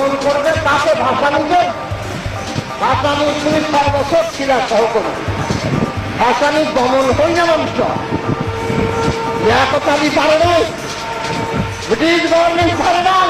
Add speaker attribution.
Speaker 1: দমন করবে তাকে ভাষা নিবে। ভাষানি 6 বছর ছিল সহকর্মী, ভাষানি দমন হই না মানুষ কথা পারে নাই, ব্রিটিশ গভর্নমেন্ট পারে নাই।